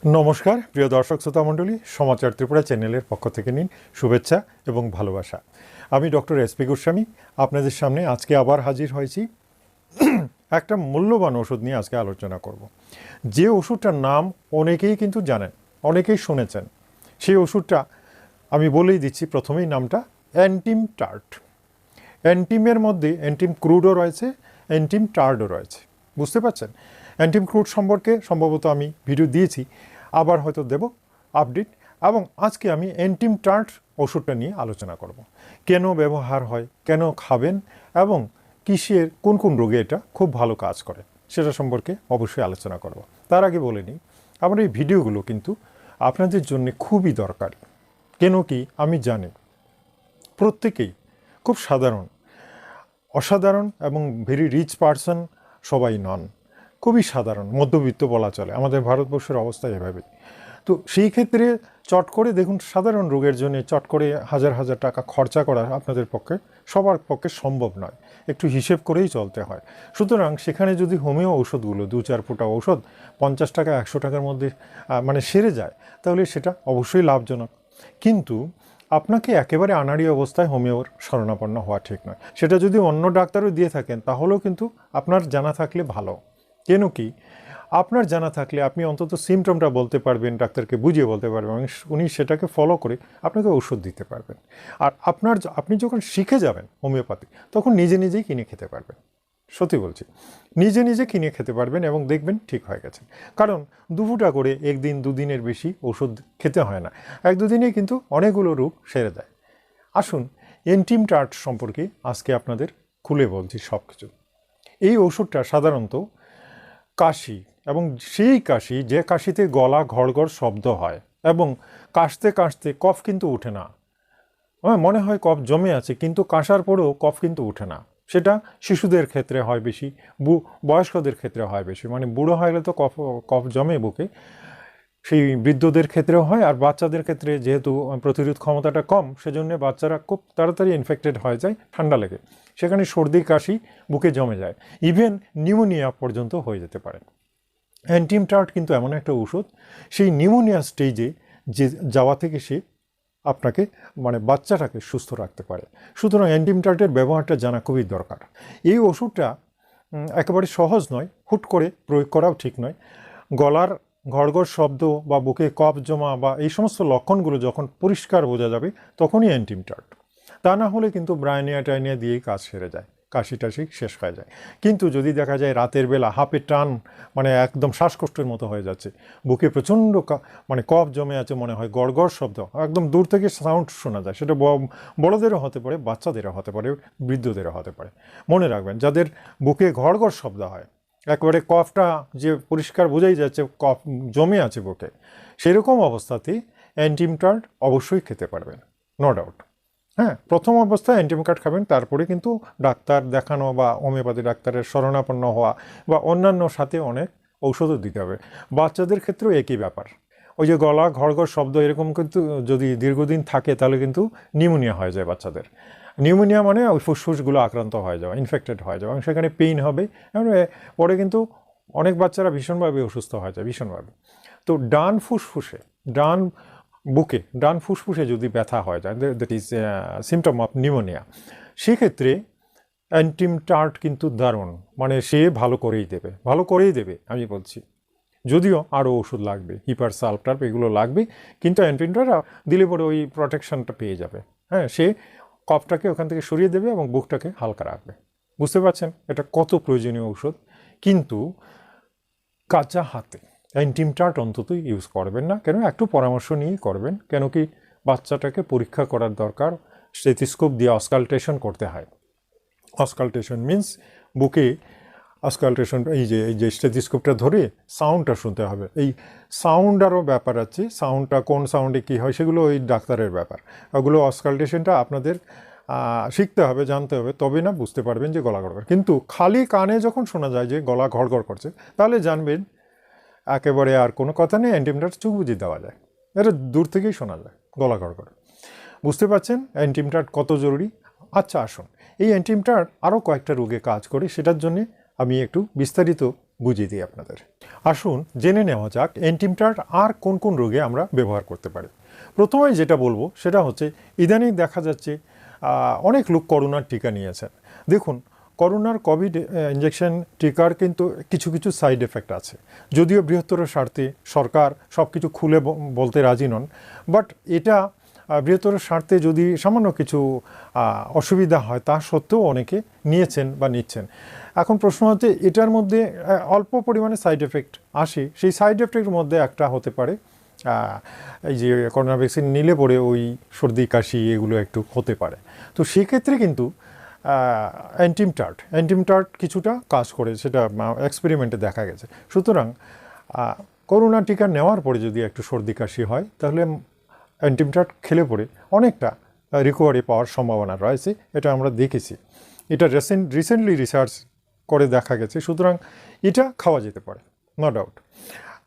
নমস্কার প্রিয় দর্শক শ্রোতা মণ্ডলী, সমাচার ত্রিপুরা চ্যানেলের পক্ষ থেকে নিন শুভেচ্ছা এবং ভালোবাসা। আমি ডক্টর SP গোস্বামী আপনাদের সামনে আজকে আবার হাজির হয়েছি। একটা মূল্যবান ওষুধ নিয়ে আজকে আলোচনা করব। যে ওষুধটার নাম অনেকেই কিন্তু জানেন, অনেকেই শুনেছেন। সেই ওষুধটা আমি বলেই দিচ্ছি প্রথমেই, নামটা অ্যান্টিম টার্ট। অ্যান্টিমের মধ্যে অ্যান্টিম ক্রুডও রয়েছে, অ্যান্টিম টার্টও রয়েছে। বুঝতে পারছেন? অ্যান্টিম ক্রুড সম্পর্কে সম্ভবত আমি ভিডিও দিয়েছি, আবার হয়তো দেব আপডেট। এবং আজকে আমি অ্যান্টিম টার্ট ওষুধটা নিয়ে আলোচনা করব। কেন ব্যবহার হয়, কেন খাবেন, এবং কিসের কোন কোন রোগে এটা খুব ভালো কাজ করে সেটা সম্পর্কে অবশ্যই আলোচনা করব। তার আগে বলে নিই, আমার এই ভিডিওগুলো কিন্তু আপনাদের জন্য খুবই দরকার। কেন কি আমি জানি প্রত্যেকেই খুব সাধারণ, অসাধারণ এবং ভেরি রিচ পারসন সবাই নন, খুবই সাধারণ মধ্যবিত্ত বলা চলে। আমাদের ভারতবর্ষের অবস্থা এভাবেই। তো সেই ক্ষেত্রে চট করে দেখুন, সাধারণ রোগের জন্য চট করে হাজার হাজার টাকা খরচা করা আপনাদের পক্ষে, সবার পক্ষে সম্ভব নয়। একটু হিসেব করেই চলতে হয়। সুতরাং সেখানে যদি হোমিও ঔষধগুলো 2-4 ফোঁটা ঔষধ 50 টাকা 100 টাকার মধ্যে সেরে যায়, তাহলে সেটা অবশ্যই লাভজনক। কিন্তু আপনাকে একেবারে আনাড়ি অবস্থায় হোমিওর শরণাপন্ন হওয়া ঠিক নয়। সেটা যদি অন্য ডাক্তারও দিয়ে থাকেন তাহলেও কিন্তু আপনার জানা থাকলে ভালো। কেন কি, আপনার জানা থাকলে আপনি অন্তত সিমটমটা বলতে পারবেন, ডাক্তারকে বুঝিয়ে বলতে পারবেন, উনি সেটাকে ফলো করে আপনাকে ওষুধ দিতে পারবেন। আর আপনি যখন শিখে যাবেন হোমিওপ্যাথি, তখন নিজে নিজেই কিনে খেতে পারবেন। সত্যি বলছি, নিজে নিজে কিনে খেতে পারবেন এবং দেখবেন ঠিক হয়ে গেছে। কারণ 2 ফুটা করে 1 দিন 2 দিনের বেশি ওষুধ খেতে হয় না, 1-2 দিনে কিন্তু অনেকগুলো রোগ সেরে যায়। আসুন অ্যান্টিম টার্ট সম্পর্কে আজকে আপনাদের খুলে বলছি সব কিছু। এই ওষুধটা সাধারণত কাশি, এবং সেই কাশি যে কাশিতে গলা ঘড়ঘড় শব্দ হয় এবং কাশতে কাশতে কফ কিন্তু ওঠে না। মনে হয় কফ জমে আছে, কিন্তু কাশার পরেও কফ কিন্তু ওঠে না। সেটা শিশুদের ক্ষেত্রে হয় বেশি, বয়স্কদের ক্ষেত্রে হয় বেশি। বুড়ো হয়ে গেলে তো কফ জমে বুকে, সেই বৃদ্ধদের ক্ষেত্রেও হয়। আর বাচ্চাদের ক্ষেত্রে যেহেতু প্রতিরোধ ক্ষমতাটা কম, সেজন্য বাচ্চারা খুব তাড়াতাড়ি ইনফেক্টেড হয়ে যায় ঠান্ডা লেগে, সেখানে সর্দি কাশি বুকে জমে যায়, ইভেন নিউমোনিয়া পর্যন্ত হয়ে যেতে পারে। অ্যান্টিম টার্ট কিন্তু এমন একটা ওষুধ, সেই নিউমোনিয়া স্টেজে যে যাওয়া থেকে সে আপনাকে বাচ্চাটাকে সুস্থ রাখতে পারে। সুতরাং অ্যান্টিম টার্টের ব্যবহারটা জানা খুবই দরকার। এই ওষুধটা একেবারে সহজ নয়, হুট করে প্রয়োগ করাও ঠিক নয়। গলার ঘড়ঘড় শব্দ বা বুকে কফ জমা বা এই সমস্ত লক্ষণগুলো যখন পরিষ্কার বোঝা যাবে, তখনই অ্যান্টিম টার্ট। তা না হলে কিন্তু ব্রাইনিয়া টাইনিয়া দিয়েই কাজ সেরে যায়, কাশি টাশি শেষ হয়ে যায়। কিন্তু যদি দেখা যায় রাতের বেলা হাঁপে টান, একদম শ্বাসকষ্টের মতো হয়ে যাচ্ছে, বুকে প্রচণ্ড কফ জমে আছে, মনে হয় গড়গড় শব্দ, একদম দূর থেকে সাউন্ড শোনা যায়, সেটা বড়দেরও হতে পারে, বাচ্চাদেরও হতে পারে, বৃদ্ধদেরও হতে পারে। মনে রাখবেন, যাদের বুকে ঘড়ঘড় শব্দ হয়, একেবারে কফটা যে পরিষ্কার বোঝাই যাচ্ছে কফ জমে আছে বুকে, সেরকম অবস্থাতেই অ্যান্টিম টার্ট অবশ্যই খেতে পারবেন, নো ডাউট। হ্যাঁ, প্রথম অবস্থায় অ্যান্টিম টার্ট খাবেন, তারপরে কিন্তু ডাক্তার দেখানো বা হোমিওপ্যাথি ডাক্তারের শরণাপন্ন হওয়া বা অন্যান্য সাথে অনেক ঔষধও দিতে হবে। বাচ্চাদের ক্ষেত্রেও একই ব্যাপার। ওই যে গলা ঘড়ঘড় শব্দ এরকম কিন্তু যদি দীর্ঘদিন থাকে, তাহলে কিন্তু নিউমোনিয়া হয়ে যায় বাচ্চাদের। নিউমোনিয়া ওই ফুসফুসগুলো আক্রান্ত হয়ে যাওয়া, ইনফেক্টেড হয়ে যাওয়া, এবং সেখানে পেইন হবে, পরে কিন্তু অনেক বাচ্চারা ভীষণভাবে অসুস্থ হয়ে যায়, ভীষণভাবে। তো ডান ফুসফুসে যদি ব্যথা হয়ে যায়, that is symptom of pneumonia, সেক্ষেত্রে অ্যান্টিম টার্ট কিন্তু দারুণ, সে ভালো করেই দেবে আমি বলছি। যদিও আরও ওষুধ লাগবে, হিপার সালফটার এগুলো লাগবে, কিন্তু অ্যান্টিম টার্ট দিলে পরে ওই প্রোটেকশনটা পেয়ে যাবে। হ্যাঁ, সে কফটাকে ওখান থেকে সরিয়ে দেবে এবং বুকটাকে হালকা রাখবে। বুঝতে পারছেন এটা কত প্রয়োজনীয় ওষুধ? কিন্তু কাঁচা হাতে অ্যান্টিম টার্ট অন্তত ইউজ করবেন না। কেন? একটু পরামর্শ নিয়েই করবেন। কেন কি, বাচ্চাটাকে পরীক্ষা করার দরকার, স্টেথোস্কোপ দিয়ে অসকালটেশন করতে হয়। অসকালটেশন মিন্স বুকে অসকালটেশন, এই যে স্টেথোস্কোপটা ধরে সাউন্ডটা শুনতে হবে। এই সাউন্ডারও ব্যাপার আছে, সাউন্ডটা কোন সাউন্ডে কী হয় সেগুলো ওই ডাক্তারের ব্যাপার। ওগুলো অসকালটেশনটা আপনাদের শিখতে হবে, জানতে হবে, তবে না বুঝতে পারবেন যে গলা ঘড়ঘড়। কিন্তু খালি কানে যখন শোনা যায় যে গলা ঘড়ঘড় করছে, তাহলে জানবেন একেবারে আর কোনো কথা নেই, অ্যান্টিম টার্ট চোখ বুঝিয়ে দেওয়া যায়, এটা দূর থেকেই শোনা যায় গলা ঘড়ঘড়। বুঝতে পারছেন অ্যান্টিম টার্ট কত জরুরি? আচ্ছা, আসুন এই অ্যান্টিম টার্ট আরও কয়েকটা রোগে কাজ করে, সেটার জন্যে আমি একটু বিস্তারিত বুঝিয়ে দিই আপনাদের। আসুন জেনে নেওয়া যাক অ্যান্টিম টার্ট আর কোন কোন রোগে আমরা ব্যবহার করতে পারি। প্রথমে যেটা বলবো সেটা হচ্ছে ইদানিং দেখা যাচ্ছে অনেক লোক করোনার টিকা নিয়েছেন। দেখুন, করোনার কোভিড ইঞ্জেকশন টিকার কিন্তু কিছু কিছু সাইড এফেক্ট আছে, যদিও বৃহত্তর স্বার্থে সরকার সব কিছু খুলে বলতে রাজি নন, বাট এটা বৃহত্তর স্বার্থে যদি সামান্য কিছু অসুবিধা হয় তা সত্ত্বেও অনেকে নিয়েছেন বা নিচ্ছেন। এখন প্রশ্ন হচ্ছে এটার মধ্যে অল্প পরিমাণে সাইড এফেক্ট আসে, সেই সাইড এফেক্টের মধ্যে একটা হতে পারে এই যে করোনা ভ্যাকসিন নিলে পরে ওই সর্দি কাশি এগুলো একটু হতে পারে। তো সেক্ষেত্রে কিন্তু অ্যান্টিম টার্ট কিছুটা কাজ করে, সেটা এক্সপেরিমেন্টে দেখা গেছে। সুতরাং করোনা টিকা নেওয়ার পরে যদি একটু সর্দি কাশি হয় তাহলে অ্যান্টিম টার্ট খেলে পরে অনেকটা রিকভারি পাওয়ার সম্ভাবনা রয়েছে, এটা আমরা দেখেছি। এটা রিসেন্টলি রিসার্চ করে দেখা গেছে। সুতরাং এটা খাওয়া যেতে পারে, নো ডাউট।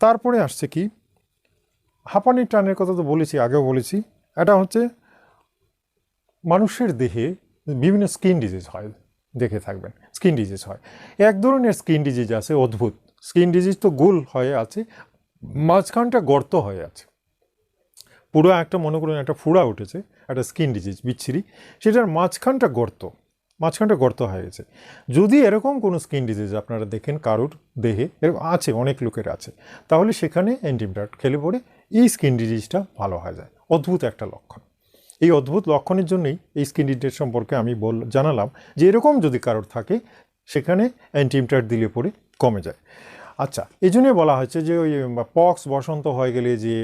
তারপরে আসছে কি, হাঁপানির টানের কথা তো বলেছি, আগেও বলেছি। এটা হচ্ছে মানুষের দেহে বিভিন্ন স্কিন ডিজিজ হয়, দেখে থাকবেন স্কিন ডিজিজ হয়। এক ধরনের স্কিন ডিজিজ আছে অদ্ভুত, স্কিন ডিজিজ তো গোল হয়ে আছে, মাঝখানটা গর্ত হয়ে আছে, পুরো একটা মনে করুন একটা ফুড়া উঠেছে, একটা স্কিন ডিজিজ বিচ্ছিরি, সেটার মাঝখানটা গর্ত হয়ে গেছে। যদি এরকম কোনো স্কিন ডিজিজ আপনারা দেখেন কারোর দেহে, এরকম আছে, অনেক লোকের আছে, তাহলে সেখানে অ্যান্টিম টার্ট খেলে পরে এই স্কিন ডিজিজটা ভালো হয়ে যায়। অদ্ভুত একটা লক্ষণ। এই অদ্ভুত লক্ষণের জন্যই এই স্কিন ডিজিজ সম্পর্কে আমি জানালাম যে এরকম যদি কারোর থাকে সেখানে অ্যান্টিম টার্ট দিলে পরে কমে যায়। আচ্ছা, এই জন্যই বলা হয়েছে যে ওই পক্স বসন্ত হয়ে গেলে যে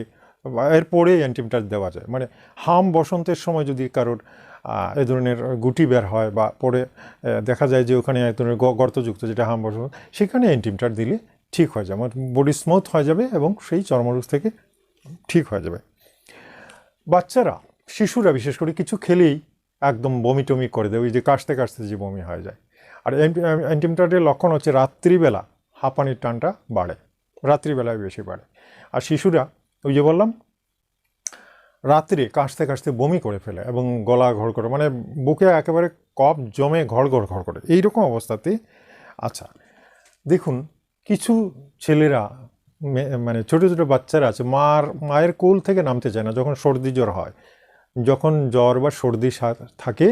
এরপরে অ্যান্টিম টার্ট দেওয়া যায়, মানে হাম বসন্তের সময় যদি কারোর এ ধরনের গুটি বের হয় বা পরে দেখা যায় যে ওখানে এক ধরনের গর্তযুক্ত যেটা হাম বসন্ত, সেখানে অ্যান্টিম টার্ট দিলে ঠিক হয়ে যায়, আমার বডি স্মুথ হয়ে যাবে এবং সেই চর্মরোগ থেকে ঠিক হয়ে যাবে। বাচ্চারা, শিশুরা বিশেষ করে কিছু খেলেই একদম বমি টমি করে দেয়, ওই যে কাশতে কাশতে যে বমি হয়ে যায়। আর অ্যান্টিম টার্টের লক্ষণ হচ্ছে রাত্রিবেলা হাঁপানির টানটা বাড়ে, রাত্রিবেলায় বেশি বাড়ে। আর শিশুরা ওই যে বললাম রাত্রে কাশতে কাশতে বমি করে ফেলে এবং গলা ঘড় করে, মানে বুকে একেবারে কফ জমে ঘড় করে এইরকম অবস্থাতে। আচ্ছা দেখুন, কিছু ছেলেরা মানে ছোটো ছোটো বাচ্চারা আছে মায়ের কোল থেকে নামতে চায় না যখন সর্দি জ্বর হয়, যখন জ্বর বা সর্দি থাকে,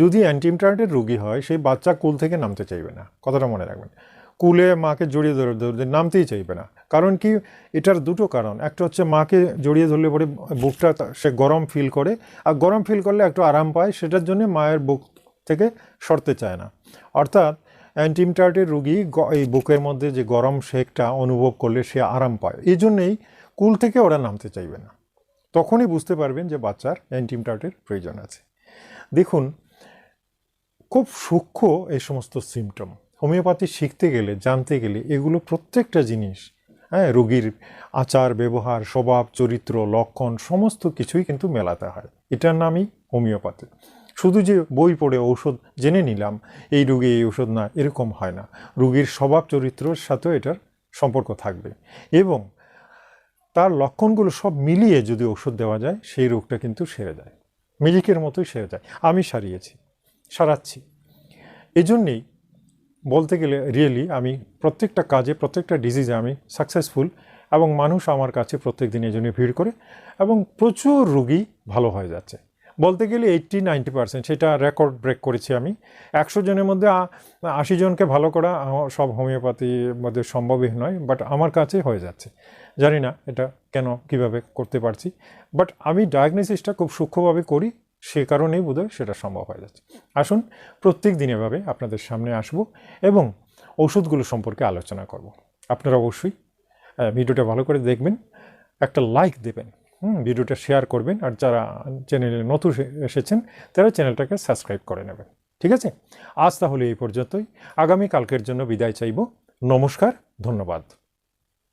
যদি অ্যান্টিম টার্টের রোগী হয় সেই বাচ্চা কোল থেকে নামতে চাইবে না, কথাটা মনে রাখবেন। কুলে মাকে জড়িয়ে ধরে নামতেই চাইবে না। কারণ কি, এটার দুটো কারণ। একটা হচ্ছে মাকে জড়িয়ে ধরলে পরে বুকটা সে গরম ফিল করে, আর গরম ফিল করলে একটু আরাম পায়, সেটার জন্য মায়ের বুক থেকে সরতে চায় না। অর্থাৎ অ্যান্টিম টার্টের রোগী এই বুকের মধ্যে যে গরম শেকটা অনুভব করলে সে আরাম পায়, এই জন্যেই কুল থেকে ওরা নামতে চাইবে না। তখনই বুঝতে পারবেন যে বাচ্চার অ্যান্টিম টার্টের প্রয়োজন আছে। দেখুন, খুব সূক্ষ্ম এই সমস্ত সিমটম। হোমিওপ্যাথি শিখতে গেলে, জানতে গেলে এগুলো প্রত্যেকটা জিনিস, রোগীর আচার ব্যবহার, স্বভাব, চরিত্র, লক্ষণ সমস্ত কিছুই কিন্তু মেলাতে হয়। এটার নামই হোমিওপ্যাথি। শুধু যে বই পড়ে ঔষধ জেনে নিলাম এই রোগে এই ওষুধ না, এরকম হয় না। রোগীর স্বভাব চরিত্রের সাথেও এটার সম্পর্ক থাকবে এবং তার লক্ষণগুলো সব মিলিয়ে যদি ওষুধ দেওয়া যায় সেই রোগটা কিন্তু সেরে যায়, ম্যাজিকের মতোই সেরে যায়। আমি সারাচ্ছি। এজন্যেই বলতে গেলে রিয়েলি আমি প্রত্যেকটা কাজে, প্রত্যেকটা ডিজিজে আমি সাকসেসফুল, এবং মানুষ আমার কাছে প্রত্যেক দিন এই জন্য ভিড় করে এবং প্রচুর রোগী ভালো হয়ে যাচ্ছে। বলতে গেলে 80-90% সেটা রেকর্ড ব্রেক করেছি আমি। 100 জনের মধ্যে 80 জনকে ভালো করা সব হোমিওপ্যাথির মধ্যে সম্ভবই নয়, বাট আমার কাছে হয়ে যাচ্ছে। জানি না এটা কেন, কিভাবে করতে পারছি, বাট আমি ডায়াগনোসিসটা খুব সূক্ষ্মভাবে করি, সে কারণেই বোধহয় সেটা সম্ভব হয়ে যাচ্ছে। আসুন প্রত্যেক দিন এভাবে আপনাদের সামনে আসব এবং ওষুধগুলো সম্পর্কে আলোচনা করব। আপনারা অবশ্যই ভিডিওটা ভালো করে দেখবেন, একটা লাইক দেবেন, ভিডিওটা শেয়ার করবেন, আর যারা চ্যানেলে নতুন এসেছেন তারা চ্যানেলটাকে সাবস্ক্রাইব করে নেবেন। ঠিক আছে, আজ তাহলে এই পর্যন্তই। আগামী কালকের জন্য বিদায় চাইব। নমস্কার, ধন্যবাদ।